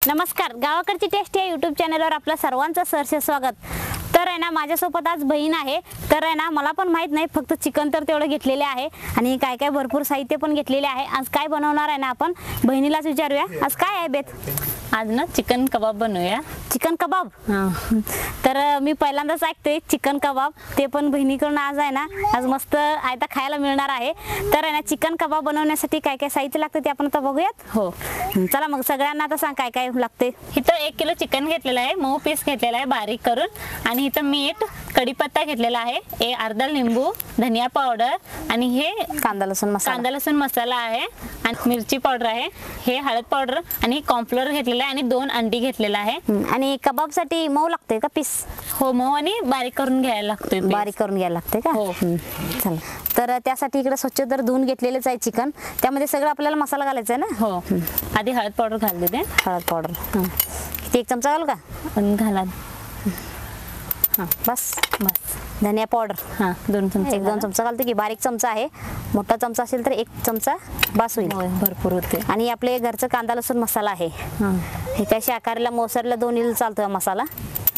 नमस्कार, गावाकडची टेस्ट या यूट्यूब चॅनलवर आपलं सर्वांचं सहर्ष स्वागत। तर आहे ना माझ्यासोबत आज बहीण आहे। तर आहे ना मला पण माहित नाही, फक्त चिकन तर तेवढं घेतलेले आहे आणि काय काय भरपूर साहित्य पण घेतलेले आहे। आज काय बनवणार आहे ना आपण बहिणीलाच विचारूया। आज काय आहे बेत? आज ना चिकन कबाब बनवूया। चिकन कबाब? तर मी पहिल्यांदाच ऐकते चिकन कबाब, ते पण बहिणीकडून। आज आहे ना आज मस्त आयता खायला मिळणार आहे। तर आहे ना चिकन कबाब बनवण्यासाठी काय काय साहित्य लागते ते आपण आता बघूयात। हो चला मग सगळ्यांना आता सांग काय काय लागते। इथं 1 किलो चिकन घेतलेलं आहे, मऊ पीस घेतलेला आहे बारीक करून, आणि इथं मीठ, कढीपत्ता घेतलेला आहे, अर्धा लिंबू, धनिया पावडर, आणि हे कांदा लसूण मसाला आहे, आणि मिरची पावडर आहे, हे हळद पावडर, आणि कॉर्नफ्लोअर घेतलेला आहे, आणि 2 अंडी घेतलेला आहे। आणि कबाब साठी मऊ लागते का पीस? हो, मऊ आणि बारीक करून घ्यायला लागतोय। बारीक करून घ्यायला लागते का? हो। चला, तर त्यासाठी इकडे स्वच्छ तर धुवून घेतलेलेच आहे चिकन। त्यामध्ये सगळं आपल्याला मसाला घालायचा आहे ना? हो। आधी हळद पावडर घाल देते। हळद पावडर किती? 1 चमचा घालू का? घाला। बस बस। धनिया पावडर 2 चमचे। 1-2 चमचा घालते की? बारीक चमचा आहे, मोठा चमचा असेल तर 1 चमचा बस होईल। भरपूर होते। आणि आपले घरचं कांदा लसूण मसाला आहे, हे काय शाकाहारीला मोसरला दोन्हीला चालतो मसाला।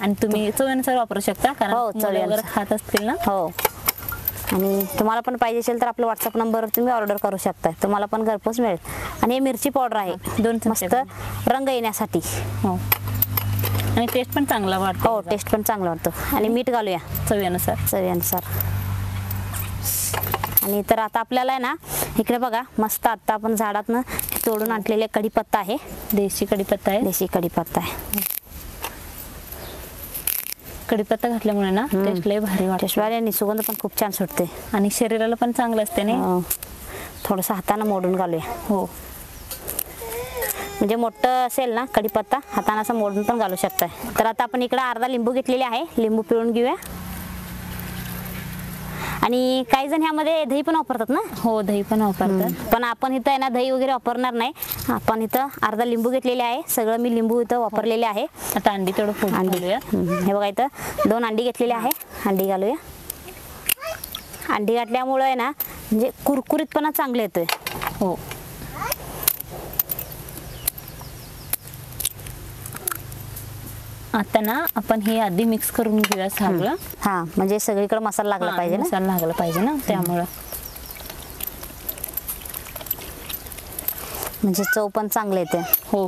आणि तुम्ही चवीनुसार वापरू शकता, कारण मुलं वगैरे खात असतील ना। हो, आणि तुम्हाला पण पाहिजे असेल तर आपलं व्हॉट्सअप नंबरवर तुम्ही ऑर्डर करू शकता, तुम्हाला पण घरपोच मिळेल। आणि हे मिरची पावडर आहे 2 चमचे, मस्त रंग येण्यासाठी। हो, आणि टेस्ट पण चांगला वाटतो। हो, टेस्ट पण चांगला वाटतो। आणि मीठ घालूया चवीनुसार। आणि तर आता आपल्याला आहे ना इकडे बघा, मस्त आता आपण झाडातनं तोडून आणलेले कढीपत्ता आहे, देशी कढीपत्ता आहे। कढीपत्ता घातल्यामुळे ना टेस्ट लय भारी वाटते, आणि सुगंध पण खूप छान सुटते, आणि शरीराला पण चांगलं असते ना। थोडंसं हाताने मोडून घालूया। हो, म्हणजे मोठं असेल ना कढीपत्ता हाताने असं मोडून पण घालू शकताय। तर आता आपण इकडे अर्धा लिंबू घेतलेले आहे, लिंबू पिळून घेऊया। आणि काही जण ह्यामध्ये दही पण वापरतात ना? हो, दही पण वापरतात, पण आपण इथं आहे ना दही वगैरे वापरणार नाही। आपण इथं अर्धा लिंबू घेतलेले आहे, सगळं मी लिंबू इथं वापरलेले आहे। आता अंडी थोडं फोडून घालूया। हे बघा, इथं 2 अंडी घेतलेले आहे, अंडी घालूया। अंडी घातल्यामुळे आहे ना म्हणजे कुरकुरीतपणा चांगले येतोय। हो, आता ना आपण हे आधी मिक्स करून घेऊया सगळं। म्हणजे सगळीकडे मसाला लागला पाहिजे ना? मसाला लागला पाहिजे ना, त्यामुळे म्हणजे चव पण चांगली येते। हो,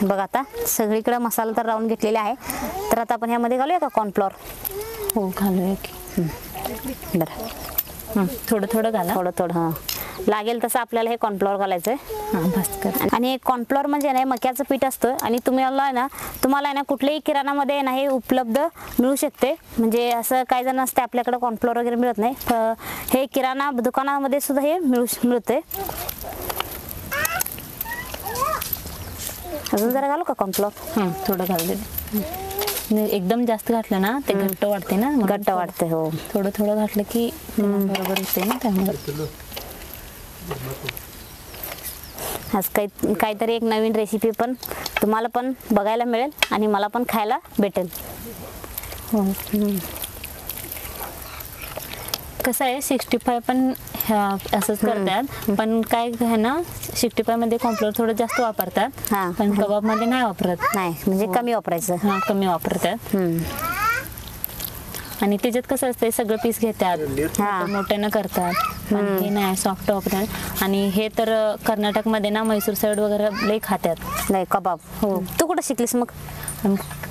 बघा आता सगळीकडे मसाला तर राऊंड घेतलेला आहे। तर आता आपण ह्यामध्ये घालूया का कॉर्नफ्लोअर? हो, घालूया की। बरं, थोडं घाला। थोडं लागेल तसं आपल्याला हे कॉर्नफ्लोअर घालायचं आहे। बस कर। आणि कॉर्नफ्लोअर म्हणजे ना मक्याचं पीठ असतं, आणि तुम्हाला आहे ना कुठल्याही किराणामध्ये ना हे उपलब्ध मिळू शकते। म्हणजे असं काही जण असते आपल्याकडे कॉर्नफ्लोअर वगैरे मिळत नाही, हे किराणा दुकानामध्ये सुद्धा हे मिळते। अजून जरा घालू का कॉर्नफ्लोअर? थोडं घाल दे। एकदम जास्त घातलं ना ते घट्ट वाटते ना, घट्ट वाटते। हो, थोडं घातलं की बरोबर होते ना, त्यामुळे आज काहीतरी एक नवीन रेसिपी पण तुम्हाला पण बघायला मिळेल, आणि मला पण खायला भेटेल। हो, कसं आहे 65 पण असंच करतात, पण काय आहे ना 65 मध्ये कॉर्नफ्लोअर थोडं जास्त वापरतात, पण कबाब मध्ये नाही वापरत। नाही, म्हणजे कमी वापरायचं। कमी वापरतात। आणि त्याच्यात कसं असतं, सगळं पीस घेतात, मोठ्यानं करतात, हे नाही सॉफ्ट वापरतात। आणि हे तर कर्नाटक मध्ये ना मैसूर साईड वगैरे लई खातात नाही कबाब। हो, तू कुठं शिकलीस मग?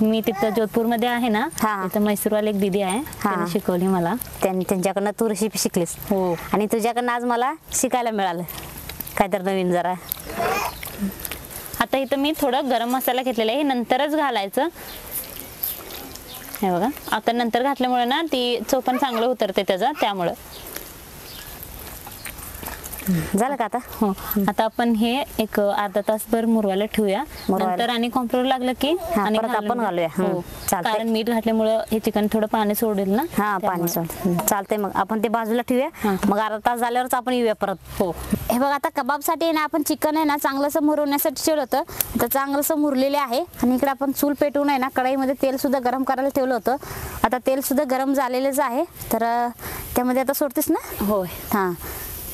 मी तिथं जोधपूर मध्ये आहे ना, तिथं मैसूरवाले एक दीदी आहे, त्यांनी शिकवली मला। त्यांच्याकडनं तू रेसिपी शिकलीस? हो, आणि तुझ्याकडनं आज मला शिकायला मिळालं काहीतरी नवीन जरा। आता इथं मी थोडं गरम मसाला घेतलेला आहे, हे नंतरच घालायचं। हे बघा, आता नंतर घातल्यामुळे ना ती चव पण चांगलं उतरते त्याचा, त्यामुळं झालं का आता? हो. आता आपण हे एक अर्धा तासभर मुरवायला ठेवूया. नंतर आणि कॉर्नफ्लोअर लागलं की आणि परत आपण घालूया. हो. चालतंय. कारण मीठ घातल्यामुळे हे चिकन थोडं पाणी सोडेल ना. हा, पाणी सोड. चालतंय, मग आपण ते बाजूला ठेवूया. मग अर्धा तास झाल्यावरच आपण येऊया परत. हो. हे बघा, आता कबाबसाठी आहे ना आपण चिकन आहे ना चांगलंसं मुरवण्यासाठी ठेवलं होतं. तर चांगलंसं मुरलेले आहे. आणि इकडे आपण चूल पेटवून आहे ना कढईमध्ये तेल सुद्धा गरम करायला ठेवलं होतं. आता तेल सुद्धा गरम झालेलंच आहे. तर त्यामध्ये आता सोडतेस ना? होय. हां,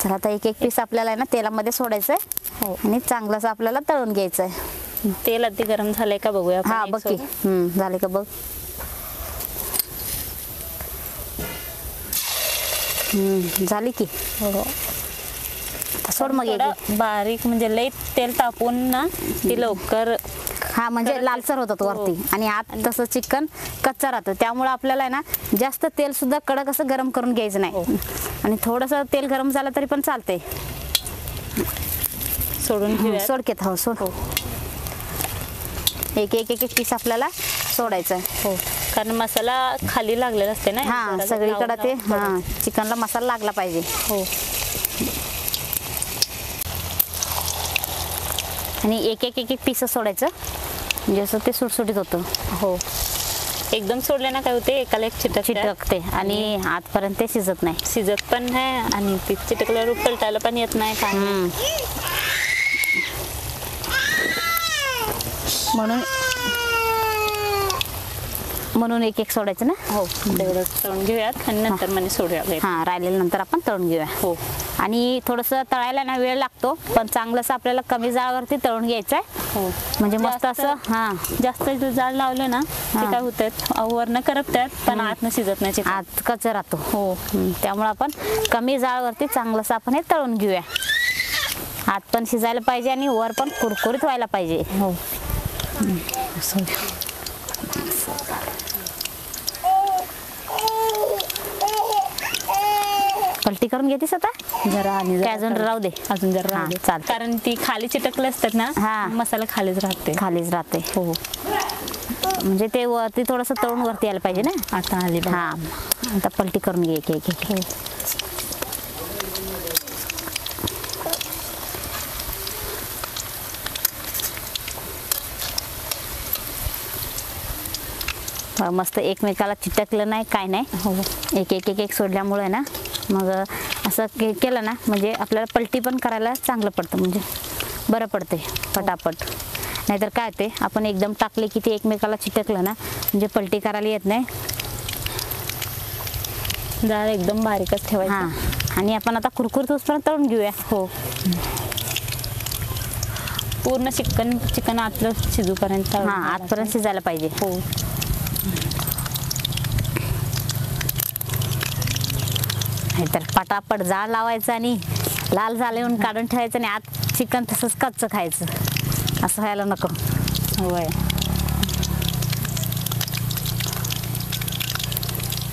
तर आता एक एक पीस आपल्याला आहे ना तेलामध्ये सोडायचं आहे. हो. आणि चांगलंसं आपल्याला तळून घ्यायचं आहे. तेल अगदी गरम झालंय का बघूया आपण हा, एक बघ की. सोबत. झाले का बघ. झाली की. हो. सोड मग एक. थोडं बारीक म्हणजे लई तेल तापवून ना ती लवकर. हा, म्हणजे लालसर होतात वरती आणि आत तसं चिकन कच्चा राहतं. त्यामुळे आपल्याला आहे ना जास्त तेल सुद्धा कडक असं गरम करून घ्यायचं नाही. आणि थोडंसं तेल गरम झालं तरी पण चालतंय. सोडून घेऊया. सोड की. हो, सोड. एक एक एक एक पीस आपल्याला सोडायचं आहे. हो, कारण मसाला खाली लागलेला असते ना. हा, जरा सगळीकडे ते लावून हा चिकनला मसाला लागला पाहिजे. हो. आणि एक एक एक एक पीस सोडायचं म्हणजे असं ते सुटसुटीत होतं. हो. एकदम सोडले ना काय होते, एकाला एक चिटकते आणि आतपर्यंत ते शिजत नाही. शिजत पण नाही आणि ते चिटकल्यावर पलटायला पण येत नाही काय नाही. म्हणून एक एक सोडायचं ना. हो, तेवढं तळून घेऊयात आणि नंतर मनी सोडूया. हा, राहिलेलं नंतर आपण तळून घेऊया. हो. आणि थोडंसं तळायला ना वेळ लागतो, पण चांगलंसं आपल्याला कमी जाळावरती तळून घ्यायचं आहे. हो, म्हणजे मस्त असं. हा, जास्त जाळ लावलं ना ते काय होतात, वरनं करपतात पण आतनं शिजत नाही चिकन. आत कच्चा राहतो. हो. त्यामुळे आपण कमी जाळावरती चांगलंसं आपण हे तळून घेऊया. आत पण शिजायला पाहिजे आणि वर पण कुरकुरीत व्हायला पाहिजे. हो. पलटी करून घेतेस आता जरा आणि काय अजून राहू दे. अजून जरा राहू दे. चालतं. कारण ती खाली चिटकले असतात ना. हा. मसाला खालीच राहते. खालीच राहते. हो. म्हणजे ते वरती थोडंसं तळून वरती यायला पाहिजे ना. आता आली बघ. हा, आता पलटी करून घे एक एक एक. मस्त एकमेकाला चिटकलं नाही काय नाही. हो. एक एक एक एक सोडल्यामुळे ना मग असं केलं ना म्हणजे आपल्याला पलटी पण करायला चांगलं पडतं, म्हणजे बरं पडते पटापट. नाहीतर काय ते आपण एकदम टाकले की ते एकमेकाला चिटकलं ना म्हणजे पलटी करायला येत नाही. जाळ एकदम बारीकच ठेवायचं. हां, आणि आपण आता कुरकुरीत होईपर्यंत तळून घेऊया. हो. पूर्ण चिकन आतलं शिजूपर्यंत. हां, आतपर्यंत शिजायला पाहिजे. हो. नाहीतर पटापट जाळ लावायचं आणि लाल झाले म्हणून काढून ठेवायचं आणि आत चिकन तसंच कच्चं खायचं. असं व्हायला नको. होय.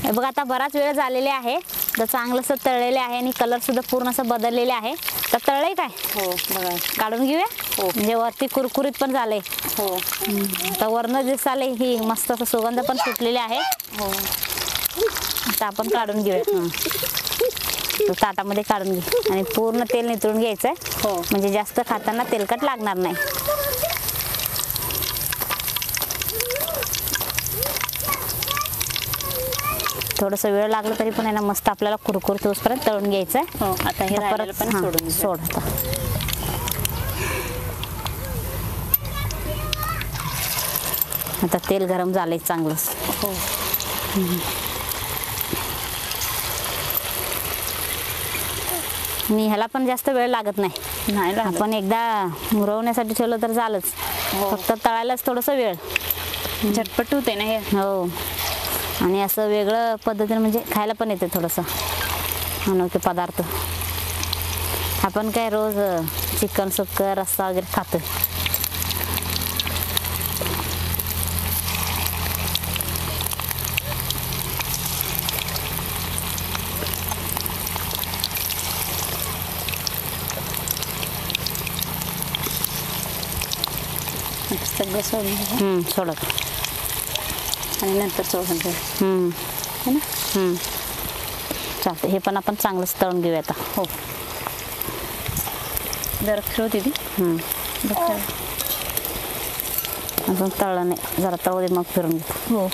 हे बघ, आता बराच वेळ झालेले आहे. तर चांगलंसं तळलेले आहे आणि कलर सुद्धा पूर्ण असं बदललेले आहे. तर तळलंय काय? हो, बघा. काढून घेऊया. हो. म्हणजे वरती कुरकुरीत पण झाले. हो. आता वरनं दिसाले ही मस्त असं सुगंध पण सुटलेले आहे. हो. आता आपण काढून घेऊया. ताटामध्ये काढून घे आणि पूर्ण तेल नितळून घ्यायचं आहे. हो. म्हणजे जास्त खाताना तेलकट लागणार नाही. थोडंसं वेळ लागलं तरी पण आहे ना मस्त आपल्याला कुरकुरीत होईपर्यंत तळून घ्यायचं आहे. हो. आता हे राहिलेलं पण सोडून सोड. आता तेल गरम झालंय चांगलंच. हो. आणि ह्याला पण जास्त वेळ लागत नाही. नाही लागत. आपण एकदा मुरवण्यासाठी ठेवलं तर झालंच. हो. फक्त तळायलाच थोडंसं वेळ. झटपट होते ना हे. हो. आणि असं वेगळं पद्धतीने म्हणजे खायला पण येते थोडंसं अनोखे पदार्थ. आपण काय रोज चिकन सुक्का रस्सा वगैरे खातो. सगळं सोडून सोडत आणि नंतर सोडून घ्या. है ना. चालतं. हे पण आपण चांगलंच तळून घेऊया आता. हो. जरा फिरव दीदी. अजून तळलं नाही, जरा तळू दे मग फिरून घेतो. हो.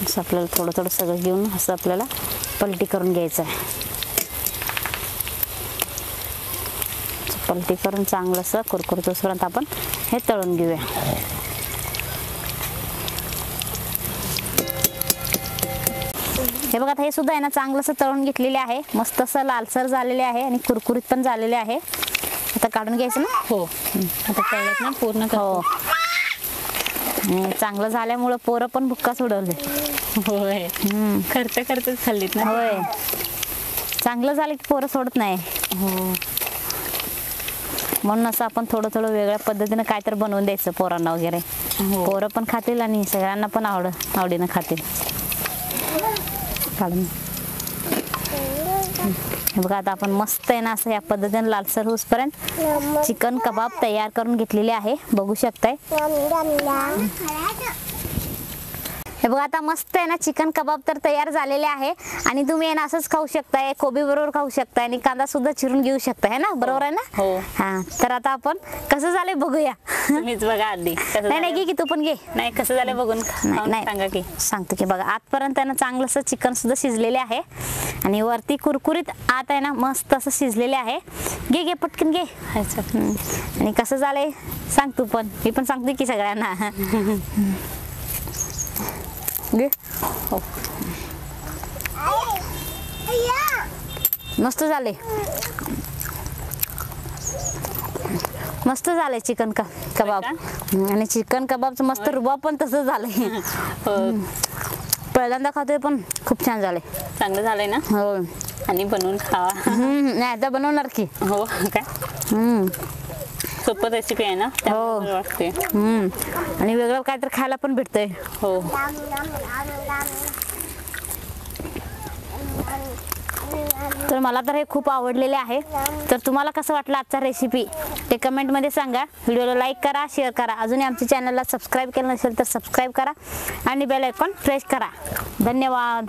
असं आपल्याला थोडं थोडं सगळं घेऊन असं आपल्याला पलटी करून घ्यायचं आहे. पलटी करून चांगलंसं कुरकुरीत होईपर्यंत आपण हे तळून घेऊया. हे बघा, आता हे सुद्धा आहे ना चांगलंसं तळून घेतलेले आहे. मस्त असं लालसर झालेले आहे आणि कुरकुरीत पण झालेले आहे. आता काढून घ्यायचं ना. हो, आता तळल्यात ना पूर्ण. हो, चांगलं झाल्यामुळं पोरं पण भुक्काच उडवले. होय, करते करतेच खाल्लीत ना. होय, चांगलं झालं की पोरं सोडत नाही. हो, म्हणून असं आपण थोडं थोडं वेगळ्या पद्धतीनं काय तर बनवून द्यायचं पोरांना वगैरे. हो. पोरं पण खातील आणि सगळ्यांना पण आवडीनं खातील. काढून हे बघा, आता आपण मस्त आहे ना असं या पद्धतीने लालसर होईपर्यंत चिकन कबाब तयार करून घेतलेले आहे. बघू शकताय. हे बघा, आता मस्त आहे ना चिकन कबाब तर तयार झालेले आहे. आणि तुम्ही आहे ना असंच खाऊ शकताय, कोबी बरोबर खाऊ शकताय आणि कांदा सुद्धा चिरून घेऊ शकताय ना. बरोबर आहे ना. हो. हा, तर आता आपण कसं झालंय बघूया. तुम्हीच बघा आधी. नाही घे की तू पण घे. नाही, कसं झालं बघून नाही सांगा की. सांगतो की बघा, आतपर्यंत आहे ना चांगलंसं चिकन सुद्धा शिजलेले आहे आणि वरती कुरकुरीत आत आहे ना मस्त असं शिजलेले आहे. घे पटकन घे. आणि कसं झालंय सांग तू पण. मी पण सांगते की सगळ्यांना. घे. हो, मस्त झाले. मस्त झालंय चिकन कबाब. आणि चिकन कबाबचं मस्त रुबाब पण तसं झालंय. पहिल्यांदा खातोय पण खूप छान झालंय. चांगलं झालंय ना. हो, आणि बनवून खावा. नाही आता बनवणार की. हो काय. सोपं रेसिपी आहे ना. हो, वाटते. आणि वेगळं काय तर खायला पण भेटतंय. हो. तर मला तर हे खूप आवडलेले आहे. तर तुम्हाला कसं वाटलं आजचा रेसिपी ते कमेंटमध्ये सांगा. व्हिडिओला लाईक करा, शेअर करा. अजूनही आमच्या चॅनलला सबस्क्राईब केलं नसेल तर सबस्क्राईब करा आणि बेल आयकॉन प्रेस करा. धन्यवाद.